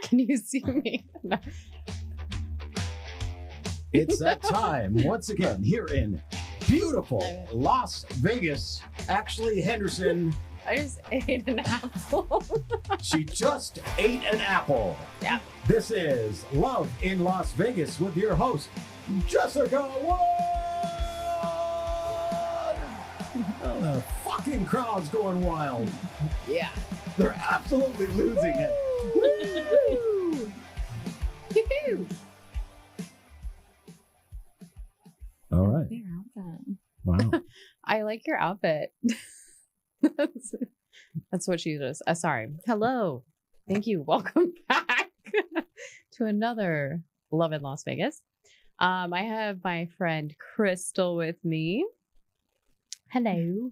Can you see me? No. It's that time once again here in beautiful Las Vegas. Ashley Henderson. I just ate an apple. She just ate an apple. Yeah. This is Love in Las Vegas with your host, Jessica Wood. Oh, the fucking crowd's going wild. Yeah. They're absolutely losing it. Woo! Yoo-hoo! All right. Your outfit. Wow. I like your outfit. That's what she just. Sorry. Hello. Thank you. Welcome back to another Love in Las Vegas. I have my friend Kristal with me. Hello.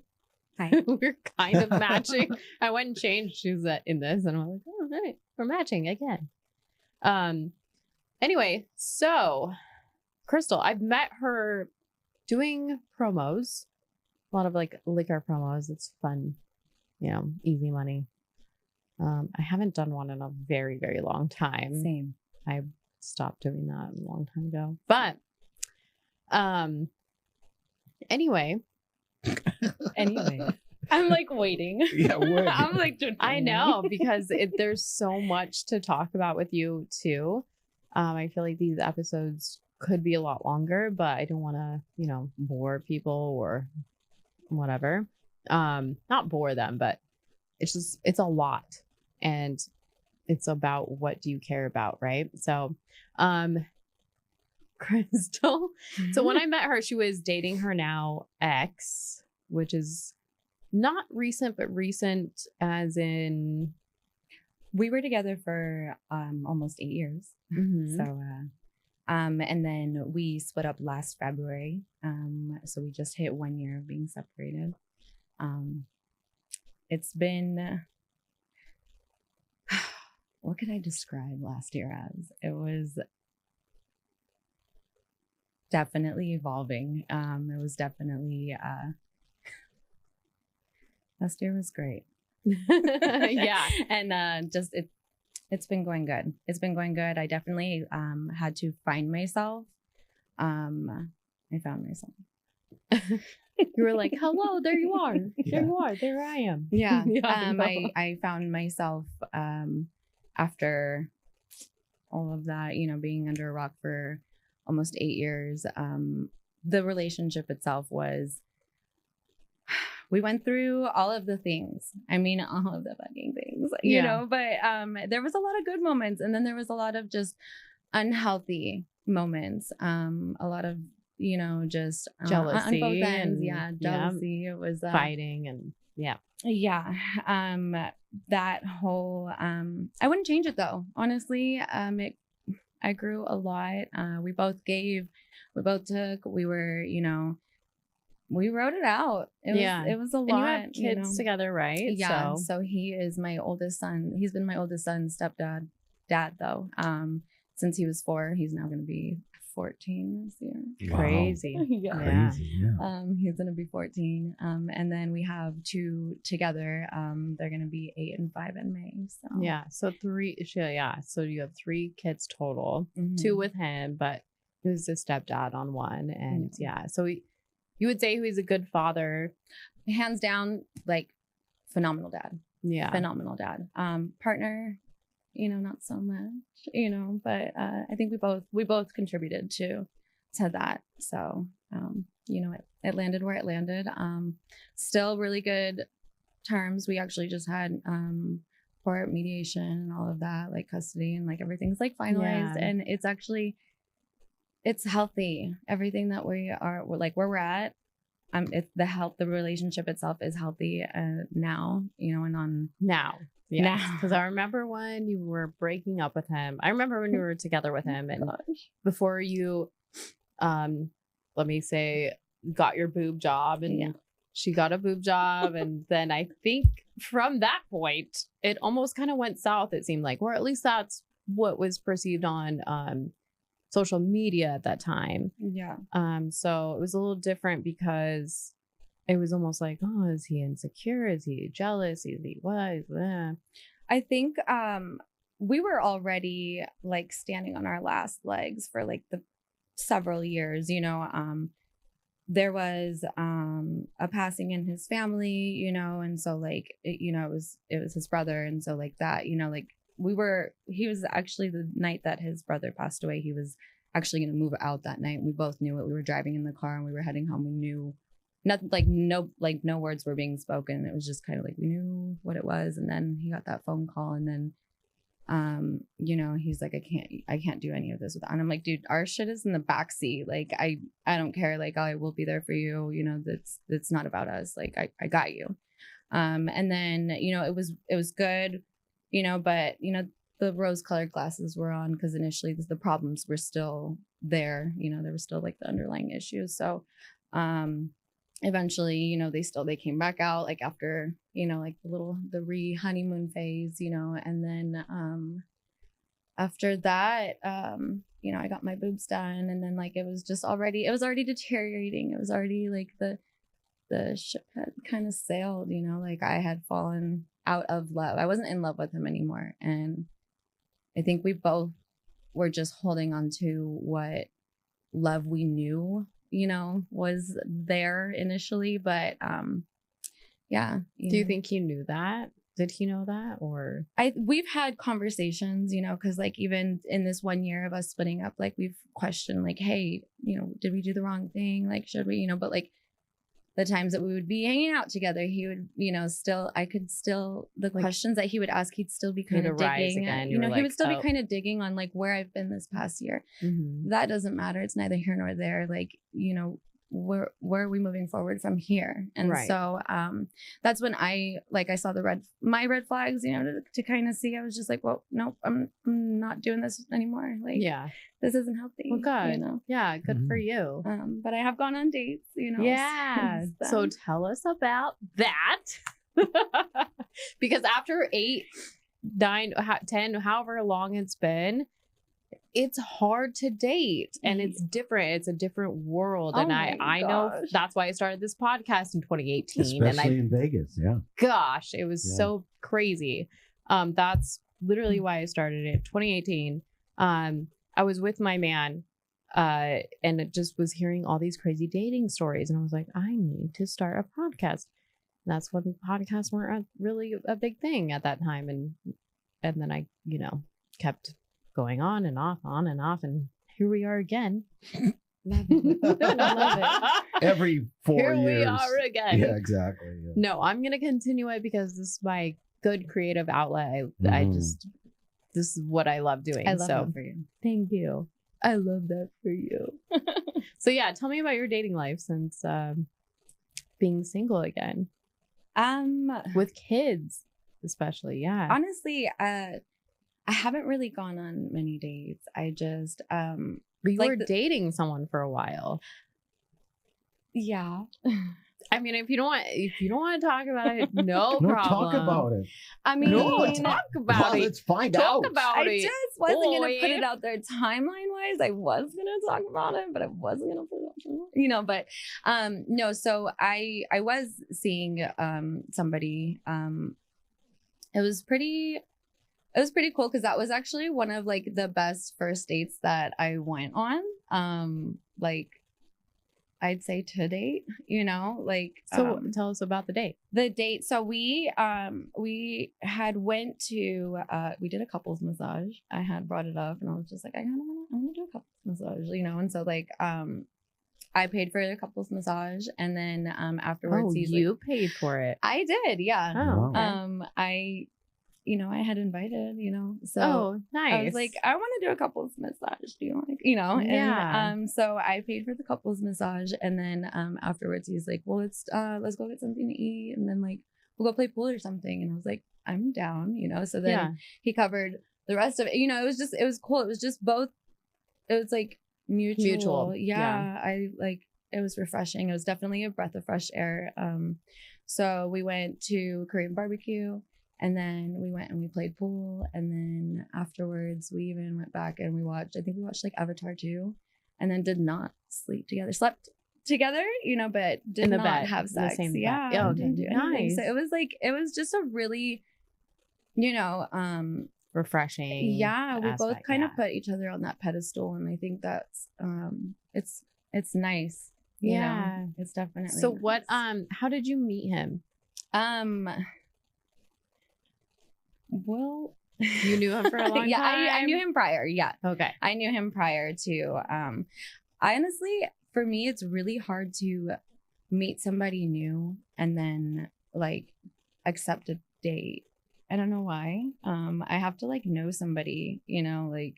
Hi. We're kind of matching. I went and changed shoes in this, and I'm like, oh, right, we're matching again. Anyway, so Kristal, I've met her doing promos, a lot of like liquor promos. It's fun, easy money. I haven't done one in a very, very long time. Same. I stopped doing that a long time ago. But anyway, I'm like waiting. Yeah, waiting. I'm like, I know, because there's so much to talk about with you too. I feel like these episodes could be a lot longer, but I don't want to, bore people or whatever. Not bore them, but it's a lot, and it's about what do you care about, right? So, Kristal. So when I met her, she was dating her now ex, which is not recent, but recent as in We were together for almost 8 years. mhm. So, and then we split up last February. So we just hit 1 year of being separated. It's been, what could I describe last year as? It was definitely evolving. It was definitely, last year was great. Yeah. And it's been going good. It's been going good. I definitely had to find myself. I found myself. You were like, hello, there you are. Yeah. There you are. There I am. Yeah. I know. I found myself after all of that, being under a rock for almost 8 years. The relationship itself was, we went through all of the things. I mean, all of the fucking things, but there was a lot of good moments. And then there was a lot of just unhealthy moments. A lot of, just Jealousy on both ends. and- Yeah. Jealousy. It was Fighting and yeah. yeah. That whole, I wouldn't change it though. Honestly, I grew a lot. We both gave, we both took, we were, we wrote it out. It was a lot. And you have kids together, right? Yeah. So he is my oldest son. He's been my oldest son's dad though. Since he was 4, he's now going to be 14 this year. Wow. Crazy. Yeah. Crazy, yeah. He's going to be 14. And then we have 2 together. They're going to be 8 and 5 in May. So Yeah. So 3. Yeah. So you have 3 kids total, Mhm. 2 with him, but he was a stepdad on one. And yeah. So you would say he's a good father. Hands down, like phenomenal dad. Yeah. Phenomenal dad. Partner, not so much, but I think we both contributed to that. So, it landed where it landed. Still really good terms. We actually just had court mediation and all of that, like custody and like everything's like finalized. Yeah. And it's actually, it's healthy. Everything that we're like where we're at. It's the relationship itself is healthy now, and on Now. Yeah. Now. Because I remember when you were breaking up with him. I remember when you were together with him, and before you, let me say, got your boob job, and she got a boob job. And then I think from that point, it almost kind of went south, it seemed like, or at least that's what was perceived on social media at that time. Yeah. So it was a little different because it was almost like, oh, is he insecure? Is he jealous? Is he what? I think we were already like standing on our last legs for like the several years, you know. There was a passing in his family, you know, and so like it was his brother, and so like that, you know, like he was actually, the night that his brother passed away, he was actually going to move out that night. We both knew it. We were driving in the car and we were heading home. We knew nothing, no words were being spoken. It was just kind of like we knew what it was. And then he got that phone call, and then you know, he's like, I can't do any of this without. And I'm like, dude, our shit is in the backseat. Like, I don't care. Like, I will be there for you. You know, that's not about us. Like, I got you. And then, you know, it was good, you know, but you know, the rose-colored glasses were on because initially the problems were still there. You know, there were still like the underlying issues. So, eventually, you know, they came back out like after, you know, like the honeymoon phase, you know, and then after that, you know, I got my boobs done, and then like it was already deteriorating. It was already like the ship had kind of sailed, you know, like I had fallen out of love. I wasn't in love with him anymore, and I think we both were just holding on to what love we knew, you know, was there initially. But yeah. Do you think he knew that? Did he know that? Or we've had conversations, you know, because like even in this 1 year of us splitting up, like we've questioned like, hey, you know, did we do the wrong thing? Like, should we, you know, but like the times that we would be hanging out together, he would, you know, the questions that he would ask, he'd still be kind of digging. You know, he would still be kind of digging on like where I've been this past year. Mm-hmm. That doesn't matter. It's neither here nor there. Like, you know, where are we moving forward from here? And so that's when I saw my red flags, you know, to kind of see. I was just like, well, nope, I'm not doing this anymore. Like, yeah, this isn't healthy. Well, good. You know? Yeah, good for you. But I have gone on dates, you know. Yeah. So tell us about that. Because after 8, 9, 10, however long it's been, it's hard to date, and it's different. It's a different world. And I know that's why I started this podcast in 2018. Especially in Vegas. Yeah. Gosh, it was so crazy. That's literally why I started it. 2018. I was with my man, and it just was hearing all these crazy dating stories. And I was like, I need to start a podcast. And that's when podcasts weren't really a big thing at that time. And then I, you know, kept going on and off, and here we are again. Love it. Every 4 years. Here we are again. Yeah, exactly. Yeah. No, I'm gonna continue it because this is my good creative outlet. This is what I love doing. I love that for you. Thank you. I love that for you. So yeah, tell me about your dating life since being single again. With kids, especially. Yeah. Honestly, I haven't really gone on many dates. I just but you were dating someone for a while. Yeah. I mean, if you don't want to talk about it, no problem. Talk about it. I mean, talk about it. Let's find out. About it. I just wasn't gonna put it out there timeline wise. I was gonna talk about it, but I wasn't gonna put it out there, you know. But no. So I was seeing somebody. It was pretty cool because that was actually one of like the best first dates that I went on. Like I'd say to date, you know, like. So tell us about the date. The date. So we had went to we did a couples massage. I had brought it up and I was just like, I want to do a couples massage, you know. And so like I paid for the couples massage, and then afterwards you paid for it. I did, yeah. Oh, okay. I had invited, you know, so nice. I was like, I want to do a couples massage. Do you want to, you know? Yeah. And so I paid for the couples massage, and then afterwards he's like, well, let's go get something to eat, and then like we'll go play pool or something. And I was like, I'm down, you know. So then he covered the rest of it. You know, it was cool. It was just both. It was like mutual. Yeah. It was refreshing. It was definitely a breath of fresh air. So we went to Korean barbecue. And then we went and we played pool. And then afterwards, we even went back and we watched like Avatar 2. And then did not sleep together. Slept together, you know, but did not bed, have sex. The same yeah. Bed. Oh, okay. Didn't do anything. So it was just a really, you know, refreshing. Yeah, we both aspect, kind yeah. of put each other on that pedestal, and I think that's it's nice. You know? It's definitely So nice. what? How did you meet him? Well, You knew him for a long yeah, time. I knew him prior. Yeah, Okay. I knew him prior to. I honestly, for me, it's really hard to meet somebody new and then like accept a date. I don't know why. I have to like know somebody, you know, like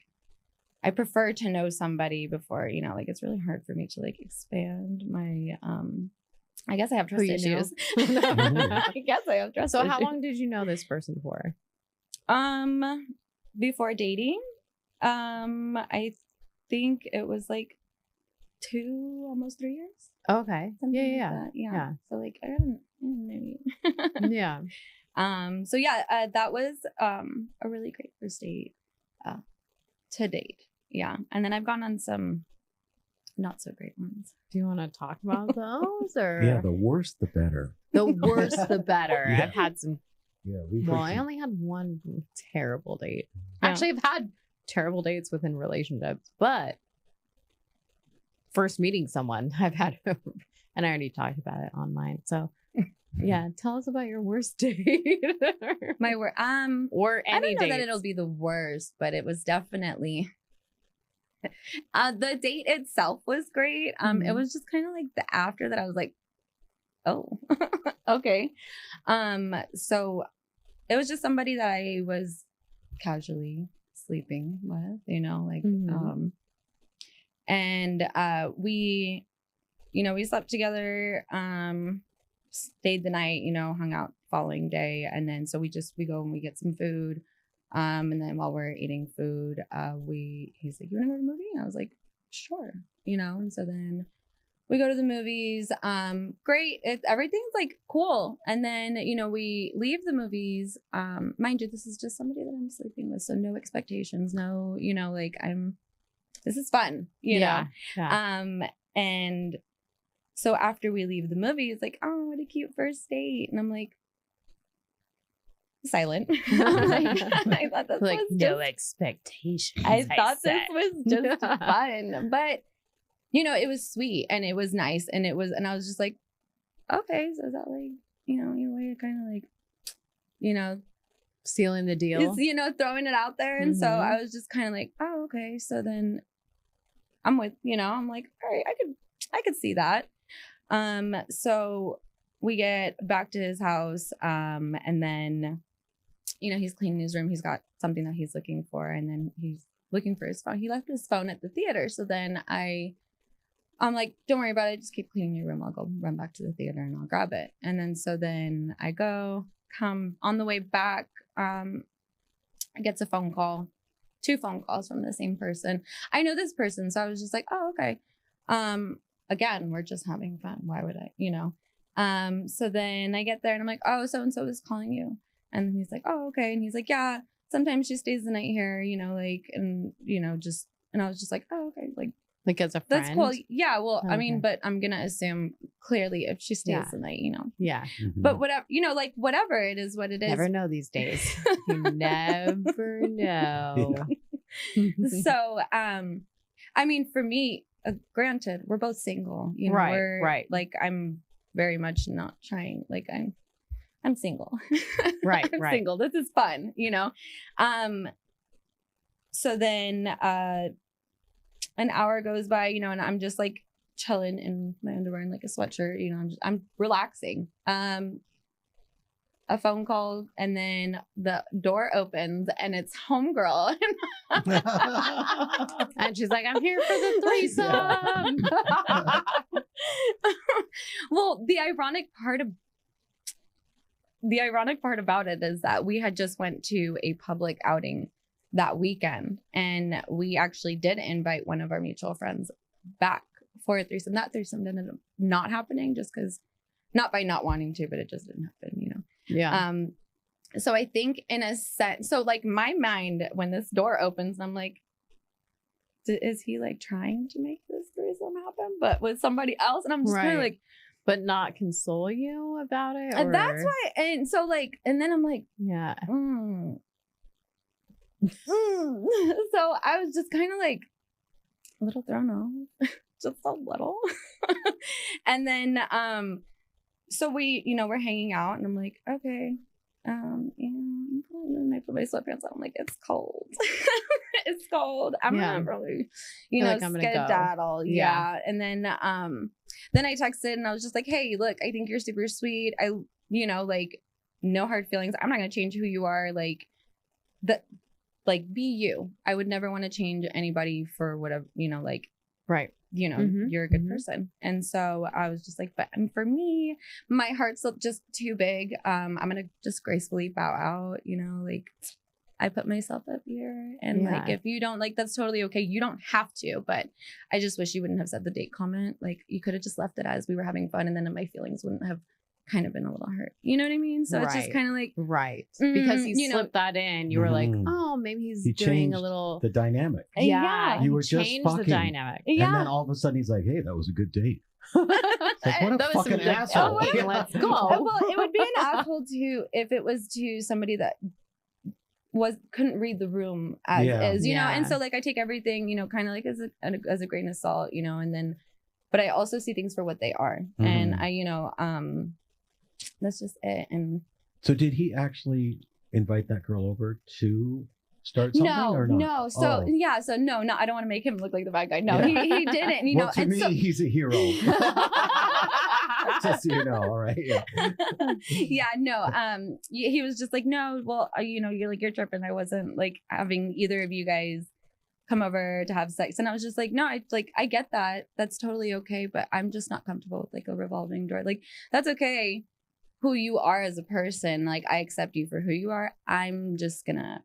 I prefer to know somebody before, you know, like it's really hard for me to like expand my I guess I have trust you knew? issues. I guess I have trust So issues. how long did you know this person for? Before dating, I think it was like 2, almost 3 years. Okay. Something Yeah. like that. Yeah. Yeah. So like I don't maybe. Yeah. So yeah, that was a really great first date to date. Yeah. And then I've gone on some not so great ones. Do you want to talk about those or? Yeah, the worse the better. The worse the better. Yeah. I've had some. Yeah, Well, I only had one terrible date. Yeah. Actually, I've had terrible dates within relationships, but first meeting someone, I've had, and I already talked about it on mine. So, yeah, tell us about your worst date. My word, or any I don't know that dates. it'll be the worst, but it was definitely. The date itself was great. It was just kind of like the after that I was like, oh, okay. So it was just somebody that I was casually sleeping with, you know, like, and we, you know, we slept together, stayed the night, you know, hung out following day. And then, so we go and we get some food. And then while we're eating food, he's like, you want to go to the movie? And I was like, sure, you know? And so then we go to the movies. Great. Everything's like cool. And then, you know, we leave the movies. Mind you, this is just somebody that I'm sleeping with. So no expectations, no, you know, like this is fun, you know? Yeah. And so after we leave the movie, it's like, oh, what a cute first date. And I'm like, silent. I thought this like was no just, expectations. I thought said. this was just fun, but you know, it was sweet and it was nice and I was just like, okay, so is that like, you know, in a way kind of like, you know, sealing the deal, is, you know, throwing it out there. And so I was just kind of like, oh, okay. So then I'm with, you know, I'm like, all right, I could see that. So we get back to his house, and then, you know, he's cleaning his room. He's got something that he's looking for, and then he's looking for his phone. He left his phone at the theater. So then I'm like, don't worry about it. Just keep cleaning your room. I'll go run back to the theater and I'll grab it. And then, so then I come on the way back. I get a phone call, 2 phone calls from the same person. I know this person. So I was just like, oh, okay. Again, we're just having fun. Why would I, you know? So then I get there and I'm like, oh, so-and-so is calling you. And he's like, oh, okay. And he's like, yeah, sometimes she stays the night here, you know, like, and, you know, just, and I was just like, oh, okay. Like as a friend. That's cool. Yeah. Well, Okay. I mean, but I'm going to assume clearly if she stays the night, you know, Yeah. but whatever, you know, like whatever it is, what it is. Never know these days. You never know. So, I mean, for me, granted, we're both single, you know, Right. Like, I'm very much not trying. Like, I'm single. Right. I'm single. This is fun, you know? So then, an hour goes by, you know, and I'm just like chilling in my underwear and like a sweatshirt, you know, I'm relaxing. A phone call, and then the door opens and it's homegirl. And she's like, I'm here for the threesome. Well, the ironic part about it is that we had just went to a public outing that weekend, and we actually did invite one of our mutual friends back for a threesome. That threesome ended up not happening just because, not by not wanting to, but it just didn't happen, you know? Yeah. So I think in a sense, so like my mind, when this door opens, I'm like, is he like trying to make this threesome happen, but with somebody else? And I'm just kind of like, but not console you about it. And that's why. And so like, and then I'm like, yeah. So I was just kind of like a little thrown off, just a little. And then, so we, we're hanging out and I'm like, okay, I'm gonna put my sweatpants on. I'm like, it's cold. It's cold. I'm gonna really, like I'm gonna skedaddle. Yeah. And then I texted and I was just like, hey, look, I think you're super sweet. I, like, no hard feelings. I'm not gonna change who you are. Like be you. I would never want to change anybody for whatever, like, right. You're a good person. And so I was just like, but for me, my heart's just too big. I'm going to just gracefully bow out, like I put myself up here and like, if you don't like, that's totally okay. You don't have to, but I just wish you wouldn't have said the date comment. Like you could have just left it as we were having fun. And then my feelings wouldn't have kind of been a little hurt. You know what I mean? So it's just kind of like, because he slipped that in. You were like, oh, maybe he's doing a little the dynamic. Yeah, you were just fucking the dynamic. And then all of a sudden he's like, hey, that was a good date. Like, what a fucking asshole. Okay, let's go. Well, it would be an asshole too if it was to somebody that couldn't read the room as is, you know. And so like I take everything, kind of like as a grain of salt, and then, but I also see things for what they are, and I, that's just it. And so did he actually invite that girl over to start something or not? No. So so no, I don't want to make him look like the bad guy. No, he didn't, well, to me, he's a hero. Just so you know, all right. Yeah. No. He was just like, no, well, you're like, you're tripping. I wasn't like having either of you guys come over to have sex. And I was just like, no, I get that. That's totally okay. But I'm just not comfortable with like a revolving door. Like, that's okay. Who you are as a person. Like, I accept you for who you are. I'm just gonna,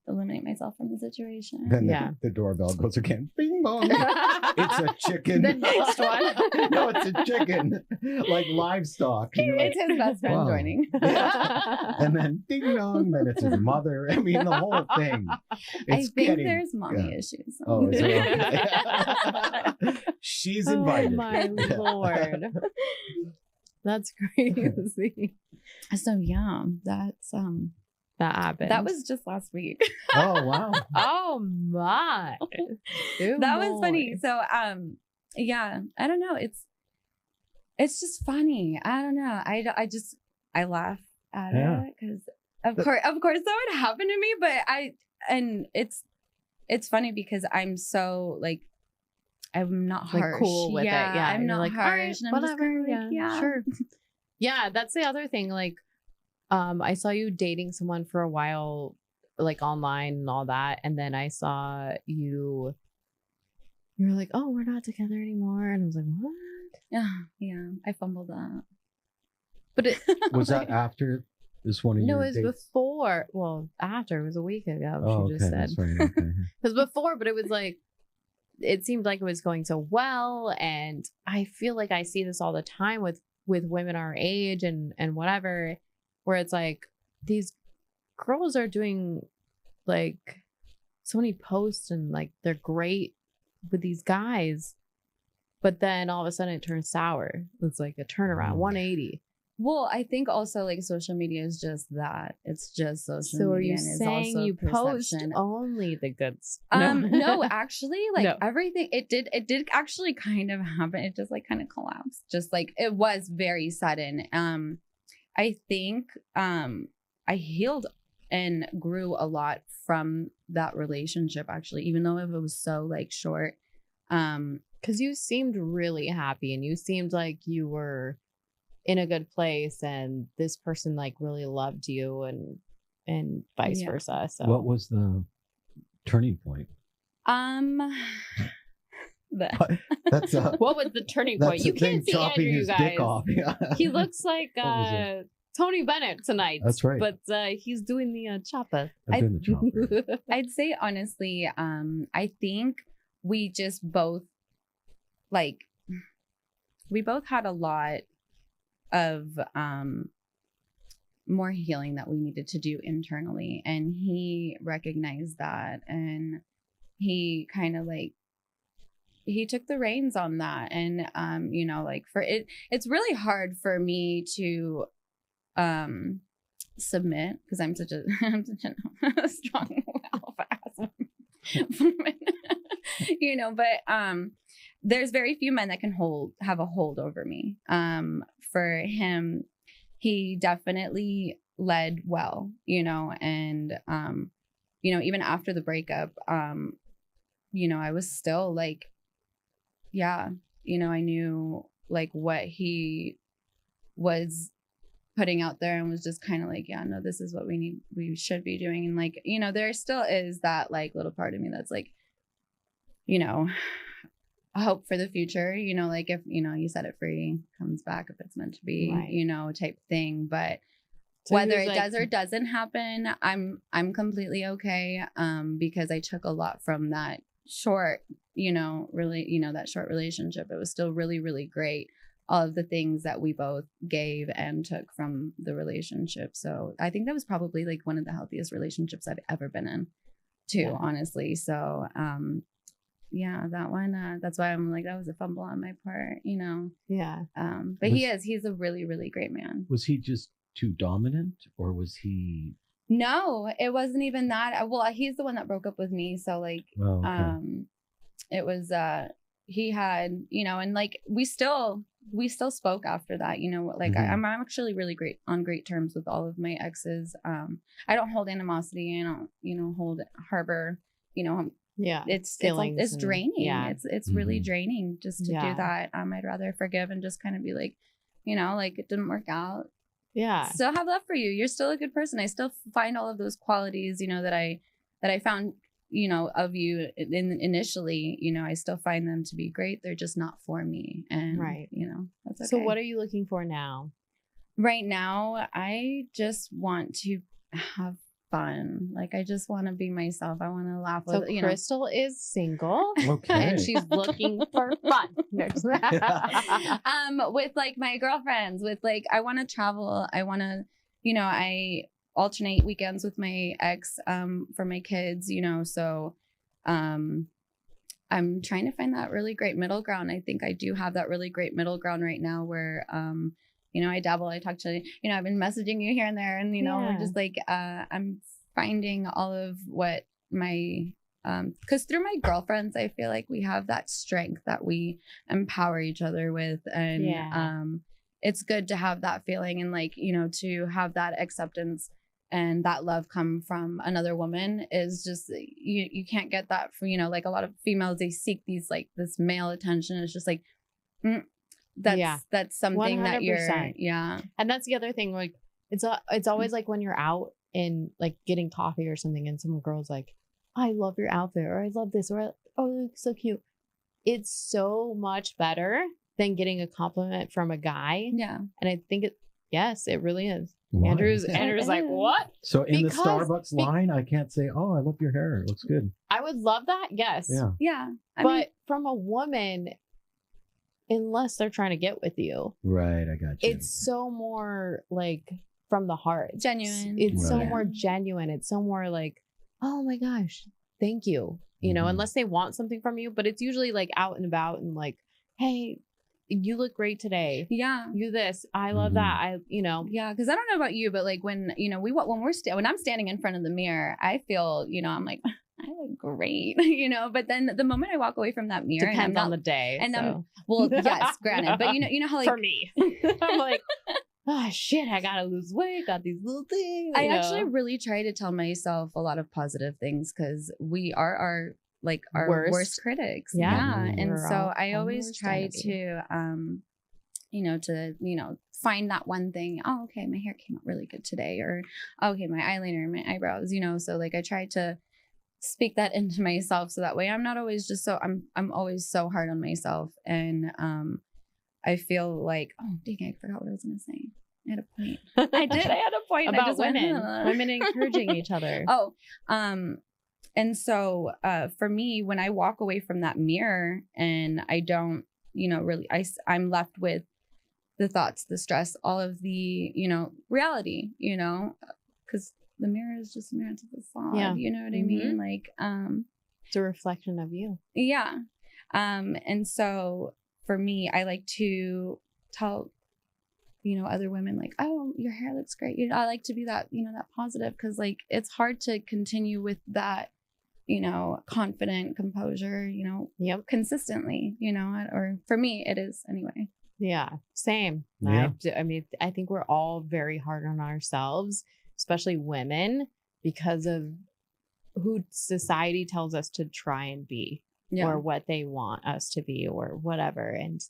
eliminate myself from the situation. Then the doorbell goes again. Bing bong. It's a chicken. The next one. No, it's a chicken. Like livestock. It's his best friend joining. Yeah. And then ding dong. Then it's his mother. I mean, the whole thing. I think there's mommy issues. Oh, is it? Okay. She's invited. Oh my Lord. That's crazy. So yeah, that's that happened. That was just last week. Oh wow. Oh my. That was funny. So yeah, I don't know. It's just funny. I don't know. I laugh at it because of course that would happen to me. But it's funny because I'm so like, I'm not harsh. Like cool with it. Yeah. I'm not like, harsh. Right, and I'm whatever. just like, sure. Yeah. That's the other thing. Like, I saw you dating someone for a while, like online and all that. And then I saw you were like, oh, we're not together anymore. And I was like, what? Yeah. I fumbled that. But it was that after this one of your it was dates? before. Well, after. It was a week ago. She just said. That's right. Okay. It was before, but it was like, it seemed like it was going so well. And I feel like I see this all the time with women our age and whatever, where it's like these girls are doing like so many posts and like they're great with these guys, but then all of a sudden it turns sour. It's like a turnaround 180. Well, I think also like social media is just that. It's just social media. So are you and saying also you post perception. only the goods? No, actually, like everything, it did actually kind of happen. It just like kind of collapsed. Just like it was very sudden. I think I healed and grew a lot from that relationship, actually, even though it was so like short. Because you seemed really happy and you seemed like you were in a good place and this person like really loved you and vice versa. So what was the turning point? That's what was the turning point? You can't see Andrew, you guys. He looks like Tony Bennett tonight. That's right. But he's doing the chopper. I'm doing the chopper. I'd say honestly, I think we just both had a lot of more healing that we needed to do internally, and he recognized that, and he kind of like he took the reins on that. And like for it's really hard for me to submit because I'm such a strong alpha ass woman. You know, but there's very few men that can have a hold over me. For him, he definitely led well, you know, and you know, even after the breakup, you know, I was still like, yeah, you know, I knew like what he was putting out there and was just kind of like, yeah, no, this is what we should be doing. And like, you know, there still is that like little part of me that's like, you know, a hope for the future, you know, like if, you know, you set it free, comes back if it's meant to be, right, you know, type thing. But so whether it does or doesn't happen, I'm completely okay. Because I took a lot from that short, you know, really, you know, that short relationship. It was still really, really great. All of the things that we both gave and took from the relationship. So I think that was probably like one of the healthiest relationships I've ever been in too, honestly. So, yeah, that one, that's why I'm like, that was a fumble on my part, you know? Yeah. But he's a really, really great man. Was he just too dominant or was he? No, it wasn't even that. Well, he's the one that broke up with me. So like, it was, he had, you know, and like, we still spoke after that, you know, like I'm actually really on great terms with all of my exes. I don't hold animosity. I don't, you know, harbor, you know, it's draining. Yeah. It's really draining just to do that. I'd rather forgive and just kind of be like, you know, like it didn't work out. Yeah. Still have love for you. You're still a good person. I still find all of those qualities, you know, that I found, you know, of you initially, you know, I still find them to be great. They're just not for me. And, you know, that's okay. So what are you looking for now? Right now, I just want to have fun. Like, I just want to be myself. I want to laugh with, you know. Kristal is single. Okay. And she's looking for fun. With like my girlfriends, with like, I want to travel. I want to, you know, I alternate weekends with my ex for my kids, you know, so I'm trying to find that really great middle ground. I think I do have that really great middle ground right now where you know, I dabble, I talk to, you know, I've been messaging you here and there, and you know, we're just like I'm finding all of what my because through my girlfriends, I feel like we have that strength that we empower each other with, and it's good to have that feeling and like, you know, to have that acceptance and that love come from another woman is just, you can't get that from, you know, like a lot of females, they seek these like this male attention. It's just like, that's something 100%. That you're, And that's the other thing. Like it's always like when you're out and like getting coffee or something and some girl's like, I love your outfit, or I love this, or oh, you look so cute. It's so much better than getting a compliment from a guy. Yeah. And I think it really is. Why? Andrew's like, what? So in the Starbucks line, I can't say, oh, I love your hair. It looks good. I would love that. Yes. Yeah. I mean, from a woman, unless they're trying to get with you. Right. I got you. It's so more like from the heart. Genuine. It's so more genuine. It's so more like, oh my gosh, thank you. You know, unless they want something from you, but it's usually like out and about and like, hey, you look great today. Yeah. You this. I love that. Yeah. Cause I don't know about you, but like when, you know, when I'm standing in front of the mirror, I feel, you know, I'm like, I look great, you know, but then the moment I walk away from that mirror, depends on the day. And well, yes, granted, but you know how like, for me, I'm like, oh shit, I gotta lose weight, got these little things. I actually really try to tell myself a lot of positive things because we are our worst critics. Yeah. And so I always try to, find that one thing. Oh, okay. My hair came out really good today. Or, okay, my eyeliner, my eyebrows, you know, so like I try to speak that into myself. So that way I'm not always just I'm always so hard on myself. And, I feel like, oh, dang, I forgot what I was going to say. I had a point. I had a point about women encouraging each other. Oh, and so for me, when I walk away from that mirror and I don't, you know, really, I'm left with the thoughts, the stress, all of the, you know, reality, you know, because the mirror is just a mirror to the facade. Yeah. You know what I mean? Like, it's a reflection of you. Yeah. And so for me, I like to tell other women like, oh, your hair looks great. I like to be that, that positive, because like it's hard to continue with that, confident composure, consistently, or for me it is anyway. Yeah, same. Yeah. I mean, I think we're all very hard on ourselves, especially women, because of who society tells us to try and be, or what they want us to be, or whatever. And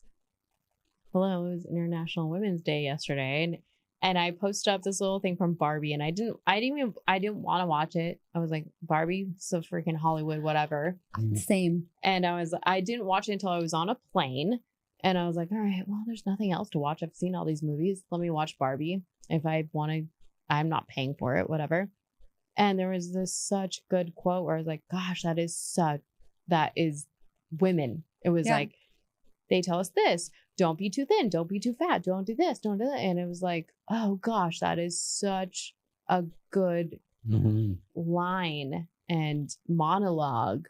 hello, it was International Women's Day yesterday, and I posted up this little thing from Barbie, and I didn't want to watch it. I was like, Barbie, so freaking Hollywood, whatever. Same. And I didn't watch it until I was on a plane, and I was like, all right, well, there's nothing else to watch. I've seen all these movies. Let me watch Barbie. If I want to, I'm not paying for it, whatever. And there was this such good quote where I was like, gosh, that is women. It was like, they tell us this, don't be too thin, don't be too fat, don't do this, don't do that. And it was like, oh gosh, that is such a good line and monologue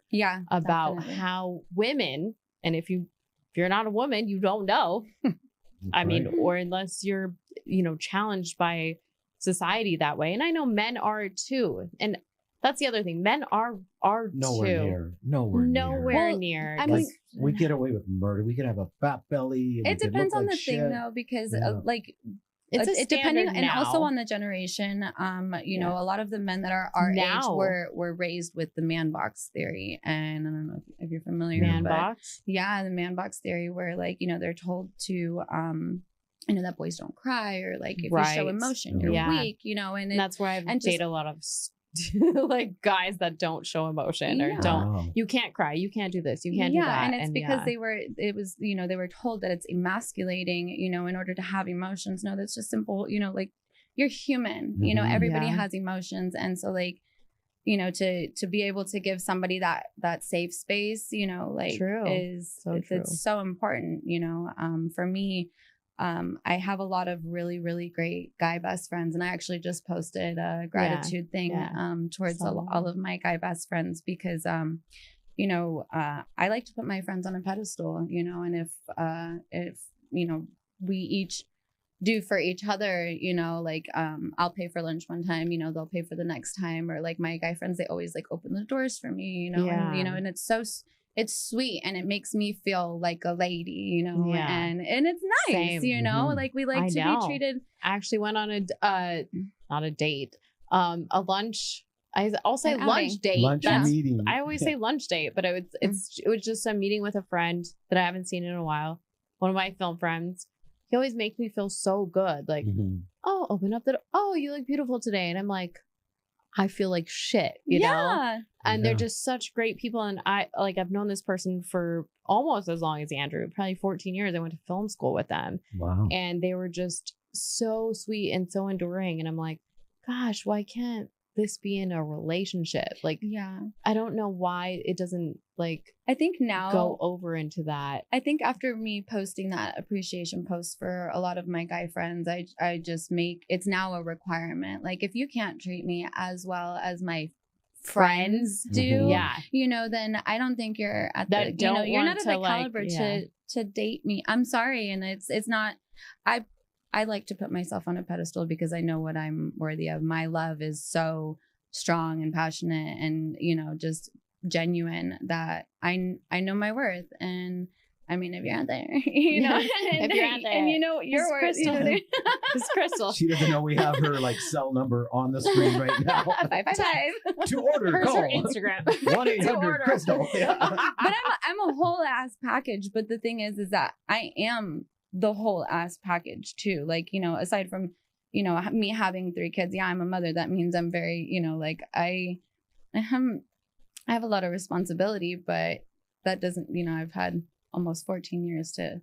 about definitely. How women, and if you're not a woman, you don't know. I mean, or unless you're, challenged by society that way. And I know men are too. And that's the other thing. Men are nowhere too. Nowhere near. I mean, we get away with murder. We could have a fat belly. It depends on the thing though, because it's depending, now. And also on the generation. A lot of the men that are our age were raised with the man box theory, and I don't know if you're familiar. Man box. Yeah, the man box theory, where they're told to that boys don't cry, or like if you show emotion, you're weak. And that's where I've dated a lot of like guys that don't show emotion or don't. You can't cry. You can't do this. You can't do that. And it's because they were told that it's emasculating. In order to have emotions. No, that's just simple. Like you're human. Everybody has emotions, and so like. To be able to give somebody that safe space, true. It's so important. For me. I have a lot of really, really great guy best friends, and I actually just posted a gratitude thing towards all of my guy best friends, because I like to put my friends on a pedestal, and if we each do for each other, I'll pay for lunch one time, they'll pay for the next time, or like my guy friends, they always like open the doors for me, and it's sweet, and it makes me feel like a lady, and it's nice, like we like to be treated. I actually went on not a date, a lunch. I'll say lunch date. Meeting. I always say lunch date, but it was just a meeting with a friend that I haven't seen in a while. One of my film friends. He always makes me feel so good. Like, oh, open up the door. Oh, you look beautiful today. And I'm like, I feel like shit, you know? And they're just such great people. And I've known this person for almost as long as Andrew, probably 14 years. I went to film school with them. Wow. And they were just so sweet and so enduring. And I'm like, gosh, why can't this be in a relationship? Like, I don't know why it doesn't I think now go over into that. I think after me posting that appreciation post for a lot of my guy friends, I just make it's now a requirement. Like, if you can't treat me as well as my friends do, then I don't think you're at the you're not at the caliber to date me. I'm sorry. And it's not, I like to put myself on a pedestal because I know what I'm worthy of. My love is so strong and passionate and, just genuine that I know my worth. And I mean, if you're out there, if you're out there and your worth, Kristal. It's Kristal. She doesn't know we have her cell number on the screen right now. 555. To order, Hers call her Instagram. 1-800-Kristal. But I'm a whole ass package. But the thing is that I am the whole ass package too. Aside from, me having 3 kids, I'm a mother. That means I'm very, I have a lot of responsibility, but that doesn't, I've had almost 14 years to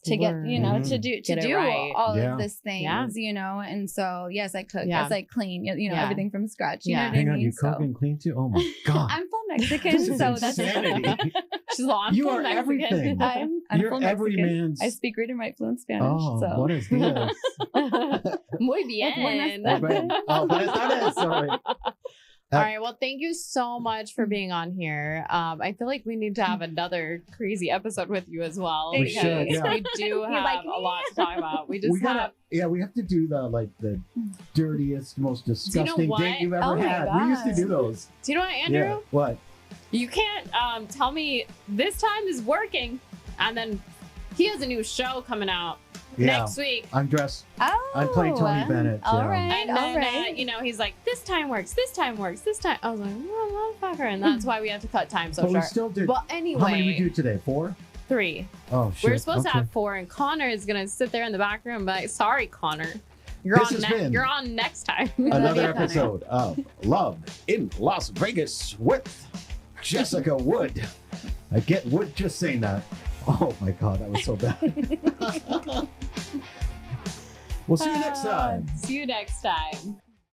get, to do all of these things, and so, yes, I cook, yes, I clean, everything from scratch, you know what I mean? Hang on, you cook and clean too? Oh my God. I'm full Mexican, so that's insanity. She's long. You are Mexican. everything. I'm You're full every Mexican. man's. I speak, read, and write fluent Spanish. Oh, so. what is this? Muy bien. Buenas tardes. Sorry. All right. Well, thank you so much for being on here. I feel like we need to have another crazy episode with you as well. We because should, yeah. we do have a lot to talk about. We just have. We have to do the dirtiest, most disgusting what? date you've ever Oh my had. We used to God. do those. Do you know what, Andrew? Yeah. What? You can't tell me this time is working, and then he has a new show coming out next week. I'm dressed. Oh, I'm playing Tony Bennett. All yeah. right, And all then, right. he's like, this time works, this time works, this time. I was like, well, motherfucker. And that's why we have to cut time so But we short. still did. But anyway, How many did we do today? 4? 3. Oh, shit. We're supposed to Okay. have 4, and Connor is going to sit there in the back room and be like, sorry, Connor. You're This on, has been you're on next time. Another you, Connor. episode of Love in Las Vegas with Jessica Wood. I get Wood just saying that. Oh my God, that was so bad. We'll see you next time. See you next time.